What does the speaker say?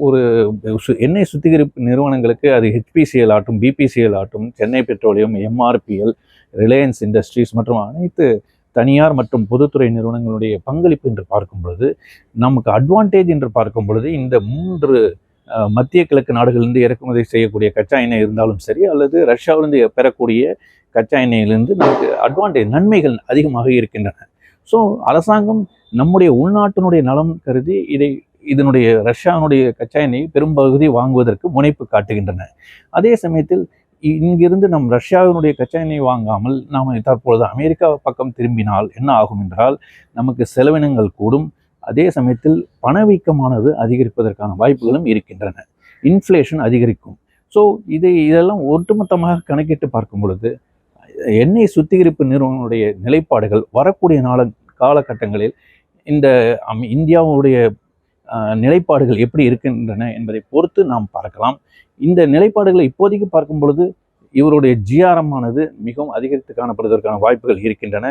ஒரு எண்ணெய் சுத்திகரிப்பு நிறுவனங்களுக்கு அது ஹெச்பிசிஎல் ஆகட்டும், பிபிசிஎல் ஆகட்டும், Chennai petroleum, MRPL, Reliance industries மற்றும் அனைத்து தனியார் மற்றும் பொதுத்துறை நிறுவனங்களுடைய பங்களிப்பு என்று பார்க்கும் பொழுது, நமக்கு அட்வான்டேஜ் என்று பார்க்கும் பொழுது இந்த 3 மத்திய கிழக்கு நாடுகளிலிருந்து இறக்குமதி செய்யக்கூடிய கச்சா எண்ணெய் இருந்தாலும் சரி, அல்லது ரஷ்யாவிலிருந்து பெறக்கூடிய கச்சா எண்ணெயிலிருந்து நமக்கு அட்வான்டேஜ் நன்மைகள் அதிகமாக இருக்கின்றன. ஸோ அரசாங்கம் நம்முடைய உள்நாட்டினுடைய நலம் கருதி இதனுடைய ரஷ்யாவினுடைய கச்சா எண்ணெய் பெரும்பகுதி வாங்குவதற்கு முனைப்பு காட்டுகின்றன. அதே சமயத்தில் இங்கிருந்து நம் ரஷ்யாவினுடைய கச்சா எண்ணெய் வாங்காமல் நாம் தற்பொழுது அமெரிக்கா பக்கம் திரும்பினால் என்ன ஆகும் என்றால், நமக்கு செலவினங்கள் கூடும். அதே சமயத்தில் பணவீக்கமானது அதிகரிப்பதற்கான வாய்ப்புகளும் இருக்கின்றன. இன்ஃப்ளேஷன் அதிகரிக்கும். ஸோ இதெல்லாம் ஒட்டுமொத்தமாக கணக்கிட்டு பார்க்கும் பொழுது எண்ணெய் சுத்திகரிப்பு நிறுவனங்களுடைய நிலைப்பாடுகள் வரக்கூடிய காலகட்டங்களில் இந்த இந்தியாவுடைய நிலைப்பாடுகள் எப்படி இருக்கின்றன என்பதை பொறுத்து நாம் பார்க்கலாம். இந்த நிலைப்பாடுகளை இப்போதைக்கு பார்க்கும் பொழுது இவருடைய ஜிஆர்எம் ஆனது மிகவும் அதிகரித்து காணப்படுவதற்கான வாய்ப்புகள் இருக்கின்றன.